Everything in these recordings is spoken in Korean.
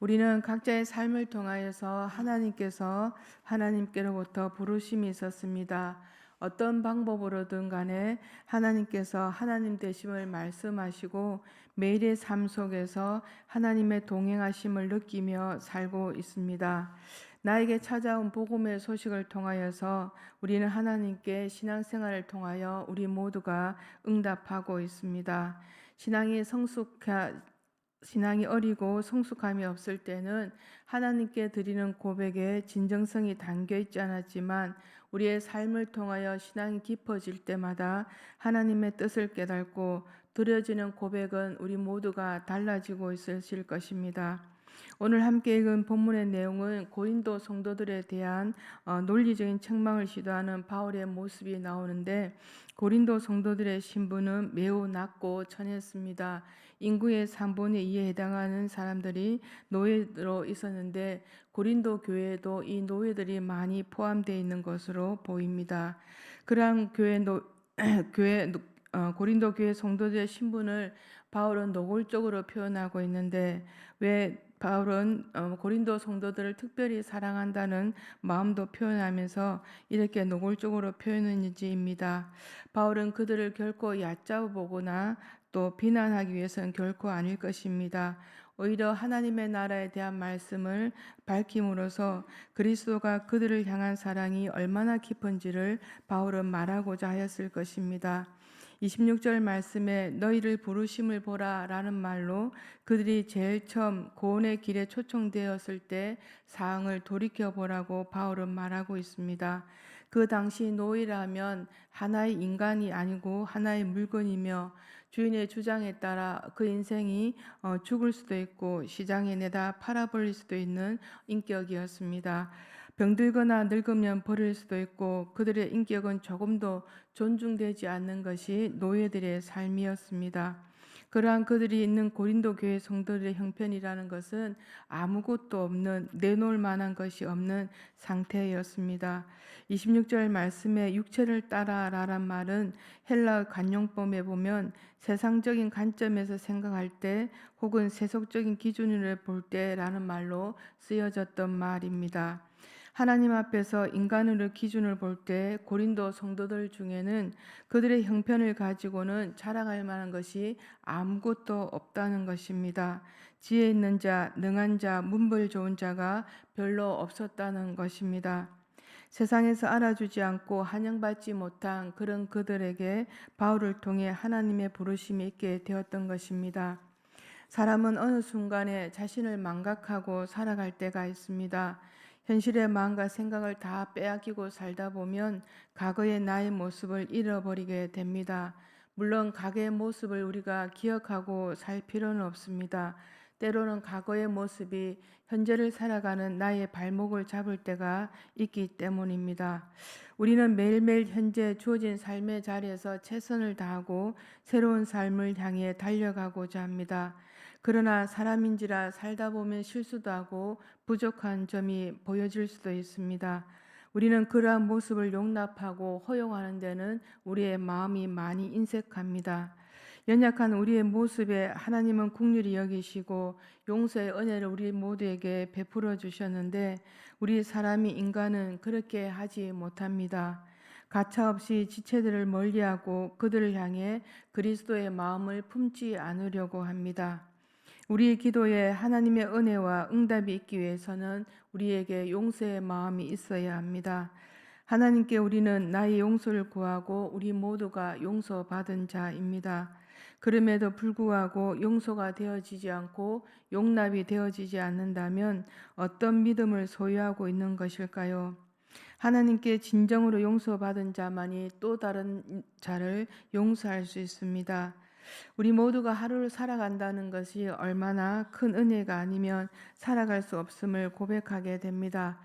우리는 각자의 삶을 통하여서 하나님께로부터 부르심이 있었습니다. 어떤 방법으로든 간에 하나님께서 하나님 되심을 말씀하시고 매일의 삶 속에서 하나님의 동행하심을 느끼며 살고 있습니다. 나에게 찾아온 복음의 소식을 통하여서 우리는 하나님께 신앙생활을 통하여 우리 모두가 응답하고 있습니다. 신앙이 어리고 성숙함이 없을 때는 하나님께 드리는 고백에 진정성이 담겨 있지 않았지만 우리의 삶을 통하여 신앙이 깊어질 때마다 하나님의 뜻을 깨닫고 드려지는 고백은 우리 모두가 달라지고 있으실 것입니다. 오늘 함께 읽은 본문의 내용은 고린도 성도들에 대한 논리적인 책망을 시도하는 바울의 모습이 나오는데, 고린도 성도들의 신분은 매우 낮고 천했습니다. 인구의 3분의 2에 해당하는 사람들이 노예로 있었는데 고린도 교회에도 이 노예들이 많이 포함되어 있는 것으로 보입니다. 그러한 고린도 교회 성도들의 신분을 바울은 노골적으로 표현하고 있는데, 왜 바울은 고린도 성도들을 특별히 사랑한다는 마음도 표현하면서 이렇게 노골적으로 표현했는지입니다. 바울은 그들을 결코 얕잡아 보거나 또 비난하기 위해서는 결코 아닐 것입니다. 오히려 하나님의 나라에 대한 말씀을 밝힘으로써 그리스도가 그들을 향한 사랑이 얼마나 깊은지를 바울은 말하고자 하였을 것입니다. 26절 말씀에 너희를 부르심을 보라 라는 말로 그들이 제일 처음 구원의 길에 초청되었을 때 사항을 돌이켜 보라고 바울은 말하고 있습니다. 그 당시 노예라면 하나의 인간이 아니고 하나의 물건이며 주인의 주장에 따라 그 인생이 죽을 수도 있고 시장에 내다 팔아버릴 수도 있는 인격이었습니다. 병들거나 늙으면 버릴 수도 있고 그들의 인격은 조금도 존중되지 않는 것이 노예들의 삶이었습니다. 그러한 그들이 있는 고린도 교회 성도들의 형편이라는 것은 아무것도 없는, 내놓을 만한 것이 없는 상태였습니다. 26절 말씀에 육체를 따라라란 말은 헬라 관용법에 보면 세상적인 관점에서 생각할 때 혹은 세속적인 기준으로 볼 때라는 말로 쓰여졌던 말입니다. 하나님 앞에서 인간으로 기준을 볼 때 고린도 성도들 중에는 그들의 형편을 가지고는 자랑할 만한 것이 아무것도 없다는 것입니다. 지혜 있는 자, 능한 자, 문벌 좋은 자가 별로 없었다는 것입니다. 세상에서 알아주지 않고 환영받지 못한 그런 그들에게 바울을 통해 하나님의 부르심이 있게 되었던 것입니다. 사람은 어느 순간에 자신을 망각하고 살아갈 때가 있습니다. 현실의 마음과 생각을 다 빼앗기고 살다 보면 과거의 나의 모습을 잃어버리게 됩니다. 물론 과거의 모습을 우리가 기억하고 살 필요는 없습니다. 때로는 과거의 모습이 현재를 살아가는 나의 발목을 잡을 때가 있기 때문입니다. 우리는 매일매일 현재 주어진 삶의 자리에서 최선을 다하고 새로운 삶을 향해 달려가고자 합니다. 그러나 사람인지라 살다 보면 실수도 하고 부족한 점이 보여질 수도 있습니다. 우리는 그러한 모습을 용납하고 허용하는 데는 우리의 마음이 많이 인색합니다. 연약한 우리의 모습에 하나님은 긍휼히 여기시고 용서의 은혜를 우리 모두에게 베풀어 주셨는데, 우리 사람이 인간은 그렇게 하지 못합니다. 가차없이 지체들을 멀리하고 그들을 향해 그리스도의 마음을 품지 않으려고 합니다. 우리의 기도에 하나님의 은혜와 응답이 있기 위해서는 우리에게 용서의 마음이 있어야 합니다. 하나님께 우리는 나의 용서를 구하고 우리 모두가 용서받은 자입니다. 그럼에도 불구하고 용서가 되어지지 않고 용납이 되어지지 않는다면 어떤 믿음을 소유하고 있는 것일까요? 하나님께 진정으로 용서받은 자만이 또 다른 자를 용서할 수 있습니다. 우리 모두가 하루를 살아간다는 것이 얼마나 큰 은혜가 아니면 살아갈 수 없음을 고백하게 됩니다.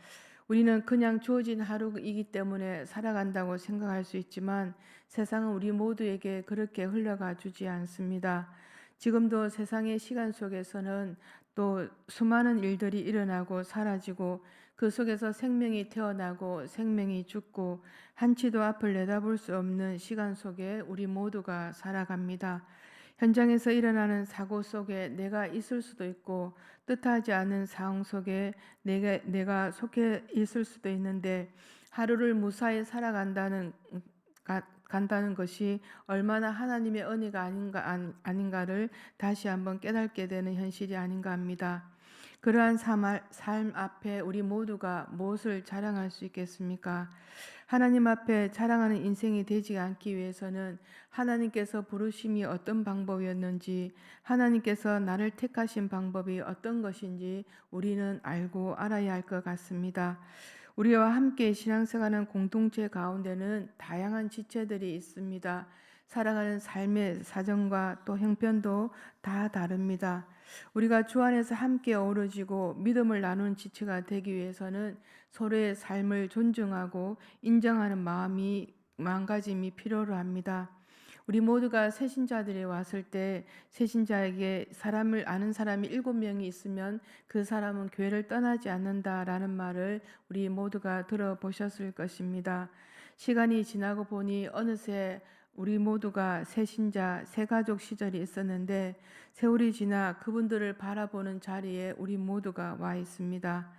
우리는 그냥 주어진 하루이기 때문에 살아간다고 생각할 수 있지만 세상은 우리 모두에게 그렇게 흘러가 주지 않습니다. 지금도 세상의 시간 속에서는 또 수많은 일들이 일어나고 사라지고 그 속에서 생명이 태어나고 생명이 죽고 한치도 앞을 내다볼 수 없는 시간 속에 우리 모두가 살아갑니다. 현장에서 일어나는 사고 속에 내가 있을 수도 있고 뜻하지 않은 상황 속에 내가 속해 있을 수도 있는데 하루를 무사히 살아간다는 간다는 것이 얼마나 하나님의 은혜가 아닌가를 다시 한번 깨닫게 되는 현실이 아닌가 합니다. 그러한 삶 앞에 우리 모두가 무엇을 자랑할 수 있겠습니까? 하나님 앞에 자랑하는 인생이 되지 않기 위해서는 하나님께서 부르심이 어떤 방법이었는지, 하나님께서 나를 택하신 방법이 어떤 것인지 우리는 알고 알아야 할 것 같습니다. 우리와 함께 신앙생활하는 공동체 가운데는 다양한 지체들이 있습니다. 살아가는 삶의 사정과 또 형편도 다 다릅니다. 우리가 주 안에서 함께 어우러지고 믿음을 나누는 지체가 되기 위해서는 서로의 삶을 존중하고 인정하는 마음가짐이 필요로 합니다. 우리 모두가 새신자들이 왔을 때 새신자에게 사람을 아는 사람이 7명이 있으면 그 사람은 교회를 떠나지 않는다라는 말을 우리 모두가 들어보셨을 것입니다. 시간이 지나고 보니 어느새 우리 모두가 새신자, 새가족 시절이 있었는데 세월이 지나 그분들을 바라보는 자리에 우리 모두가 와 있습니다.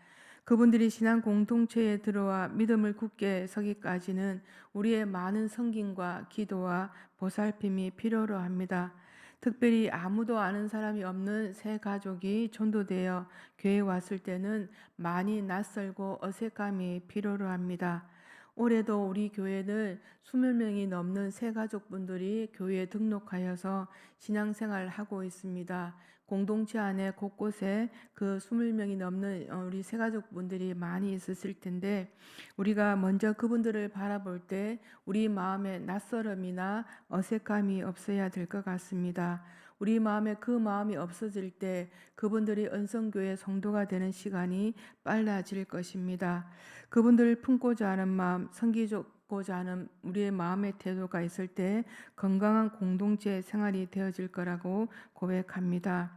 그분들이 신앙 공동체에 들어와 믿음을 굳게 서기까지는 우리의 많은 성김과 기도와 보살핌이 필요로 합니다. 특별히 아무도 아는 사람이 없는 새 가족이 전도되어 교회에 왔을 때는 많이 낯설고 어색함이 필요로 합니다. 올해도 우리 교회는 20명이 넘는 새 가족분들이 교회에 등록하여서 신앙생활을 하고 있습니다. 공동체 안에 곳곳에 그 20명이 넘는 우리 새 가족분들이 많이 있었을 텐데 우리가 먼저 그분들을 바라볼 때 우리 마음에 낯설음이나 어색함이 없어야 될 것 같습니다. 우리 마음에 그 마음이 없어질 때 그분들이 은성교회 성도가 되는 시간이 빨라질 것입니다. 그분들을 품고자 하는 마음, 섬기고자 하는 우리의 마음의 태도가 있을 때 건강한 공동체 생활이 되어질 거라고 고백합니다.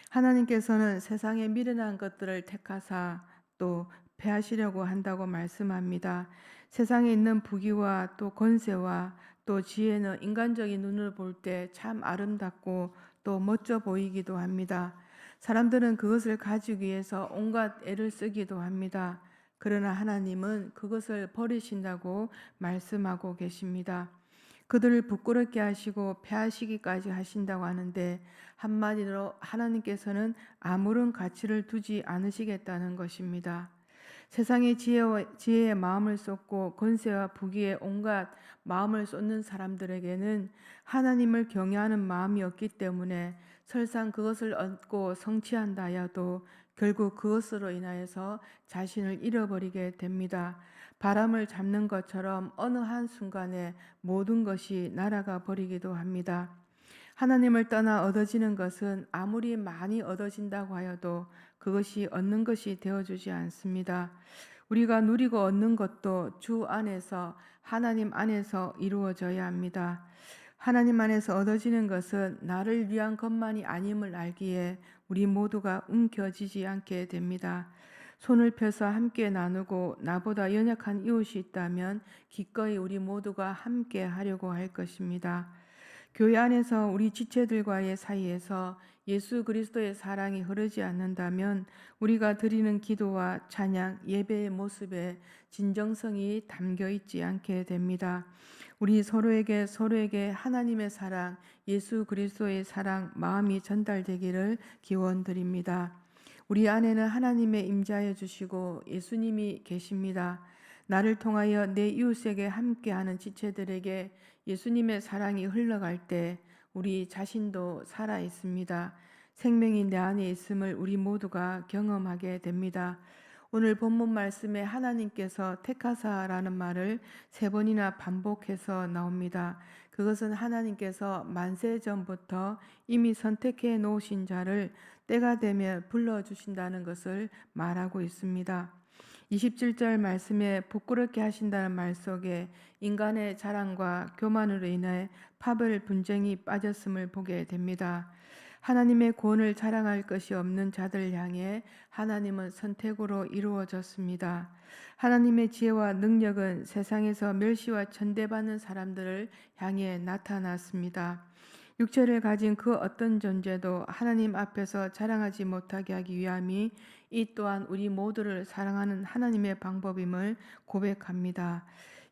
하나님께서는 세상에 미련한 것들을 택하사 또 패하시려고 한다고 말씀합니다. 세상에 있는 부귀와 또 권세와 또 지혜는 인간적인 눈으로 볼 때 참 아름답고 또 멋져 보이기도 합니다. 사람들은 그것을 가지기 위해서 온갖 애를 쓰기도 합니다. 그러나 하나님은 그것을 버리신다고 말씀하고 계십니다. 그들을 부끄럽게 하시고 패하시기까지 하신다고 하는데 한마디로 하나님께서는 아무런 가치를 두지 않으시겠다는 것입니다. 세상의 지혜의 마음을 쏟고 권세와 부귀에 온갖 마음을 쏟는 사람들에게는 하나님을 경외하는 마음이 없기 때문에 설상 그것을 얻고 성취한다 하여도 결국 그것으로 인하여서 자신을 잃어버리게 됩니다. 바람을 잡는 것처럼 어느 한순간에 모든 것이 날아가 버리기도 합니다. 하나님을 떠나 얻어지는 것은 아무리 많이 얻어진다고 하여도 그것이 얻는 것이 되어주지 않습니다. 우리가 누리고 얻는 것도 주 안에서 하나님 안에서 이루어져야 합니다. 하나님 안에서 얻어지는 것은 나를 위한 것만이 아님을 알기에 우리 모두가 움켜쥐지 않게 됩니다. 손을 펴서 함께 나누고 나보다 연약한 이웃이 있다면 기꺼이 우리 모두가 함께 하려고 할 것입니다. 교회 안에서 우리 지체들과의 사이에서 예수 그리스도의 사랑이 흐르지 않는다면 우리가 드리는 기도와 찬양, 예배의 모습에 진정성이 담겨 있지 않게 됩니다. 우리 서로에게 하나님의 사랑, 예수 그리스도의 사랑 마음이 전달되기를 기원드립니다. 우리 안에는 하나님의 임재하여 주시고 예수님이 계십니다. 나를 통하여 내 이웃에게 함께하는 지체들에게 예수님의 사랑이 흘러갈 때 우리 자신도 살아 있습니다. 생명이 내 안에 있음을 우리 모두가 경험하게 됩니다. 오늘 본문 말씀에 하나님께서 택하사라는 말을 3번이나 반복해서 나옵니다. 그것은 하나님께서 만세 전부터 이미 선택해 놓으신 자를 때가 되면 불러주신다는 것을 말하고 있습니다. 27절 말씀에 부끄럽게 하신다는 말 속에 인간의 자랑과 교만으로 인해 파벌 분쟁이 빠졌음을 보게 됩니다. 하나님의 구원을 자랑할 것이 없는 자들 향해 하나님은 선택으로 이루어졌습니다. 하나님의 지혜와 능력은 세상에서 멸시와 천대받는 사람들을 향해 나타났습니다. 육체를 가진 그 어떤 존재도 하나님 앞에서 자랑하지 못하게 하기 위함이 이 또한 우리 모두를 사랑하는 하나님의 방법임을 고백합니다.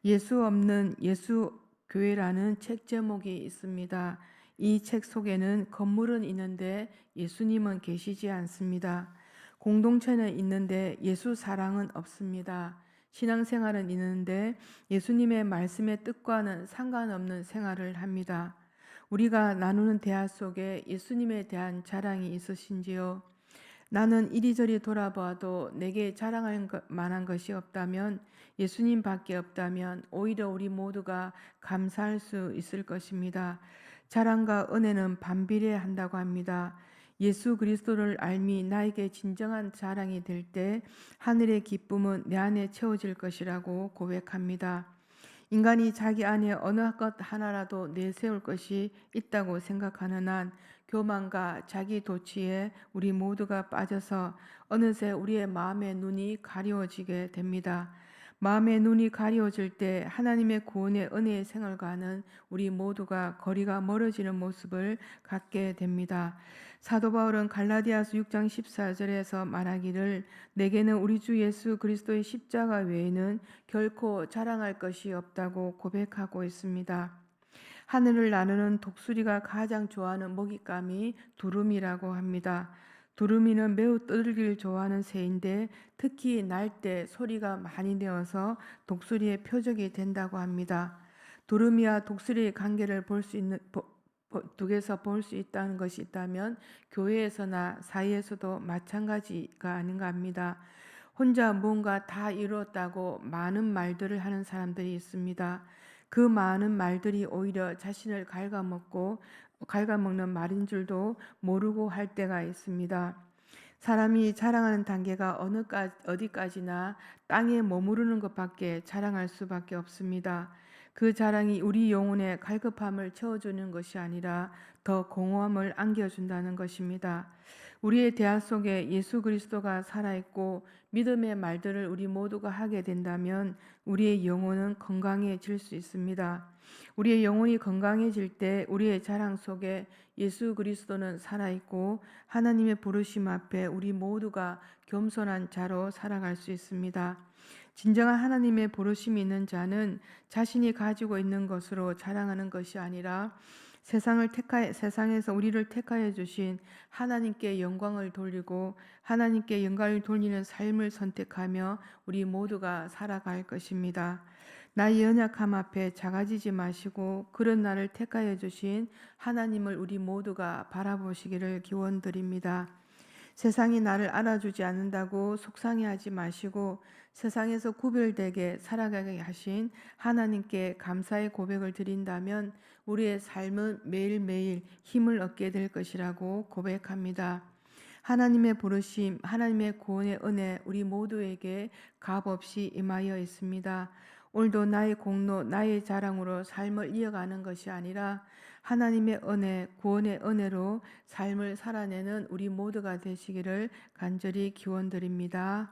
예수 없는 예수 교회라는 책 제목이 있습니다. 이 책 속에는 건물은 있는데 예수님은 계시지 않습니다. 공동체는 있는데 예수 사랑은 없습니다. 신앙생활은 있는데 예수님의 말씀의 뜻과는 상관없는 생활을 합니다. 우리가 나누는 대화 속에 예수님에 대한 자랑이 있으신지요? 나는 이리저리 돌아봐도 내게 자랑할 만한 것이 없다면, 예수님밖에 없다면 오히려 우리 모두가 감사할 수 있을 것입니다. 자랑과 은혜는 반비례한다고 합니다. 예수 그리스도를 알미 나에게 진정한 자랑이 될 때 하늘의 기쁨은 내 안에 채워질 것이라고 고백합니다. 인간이 자기 안에 어느 것 하나라도 내세울 것이 있다고 생각하는 한 교만과 자기 도취에 우리 모두가 빠져서 어느새 우리의 마음의 눈이 가리워지게 됩니다. 마음의 눈이 가리워질 때 하나님의 구원의 은혜의 생활과는 우리 모두가 거리가 멀어지는 모습을 갖게 됩니다. 사도 바울은 갈라디아서 6장 14절에서 말하기를 내게는 우리 주 예수 그리스도의 십자가 외에는 결코 자랑할 것이 없다고 고백하고 있습니다. 하늘을 나누는 독수리가 가장 좋아하는 먹잇감이 두루미라고 합니다. 두루미는 매우 떠들기를 좋아하는 새인데 특히 날 때 소리가 많이 내어서 독수리의 표적이 된다고 합니다. 두루미와 독수리의 관계를 볼 수 있는 둑에서 볼 수 있다는 것이 있다면 교회에서나 사이에서도 마찬가지가 아닌가 합니다. 혼자 무언가 다 이루었다고 많은 말들을 하는 사람들이 있습니다. 그 많은 말들이 오히려 자신을 갉아먹는 말인 줄도 모르고 할 때가 있습니다. 사람이 자랑하는 단계가 어디까지나 땅에 머무르는 것밖에 자랑할 수밖에 없습니다. 그 자랑이 우리 영혼의 갈급함을 채워주는 것이 아니라 더 공허함을 안겨준다는 것입니다. 우리의 대화 속에 예수 그리스도가 살아있고 믿음의 말들을 우리 모두가 하게 된다면 우리의 영혼은 건강해질 수 있습니다. 우리의 영혼이 건강해질 때 우리의 자랑 속에 예수 그리스도는 살아있고 하나님의 부르심 앞에 우리 모두가 겸손한 자로 살아갈 수 있습니다. 진정한 하나님의 부르심이 있는 자는 자신이 가지고 있는 것으로 자랑하는 것이 아니라 세상에서 우리를 택하여 주신 하나님께 영광을 돌리고 하나님께 영광을 돌리는 삶을 선택하며 우리 모두가 살아갈 것입니다. 나의 연약함 앞에 작아지지 마시고 그런 나를 택하여 주신 하나님을 우리 모두가 바라보시기를 기원드립니다. 세상이 나를 알아주지 않는다고 속상해하지 마시고 세상에서 구별되게 살아가게 하신 하나님께 감사의 고백을 드린다면 우리의 삶은 매일매일 힘을 얻게 될 것이라고 고백합니다. 하나님의 부르심, 하나님의 구원의 은혜 우리 모두에게 값없이 임하여 있습니다. 오늘도 나의 공로, 나의 자랑으로 삶을 이어가는 것이 아니라 하나님의 은혜, 구원의 은혜로 삶을 살아내는 우리 모두가 되시기를 간절히 기원드립니다.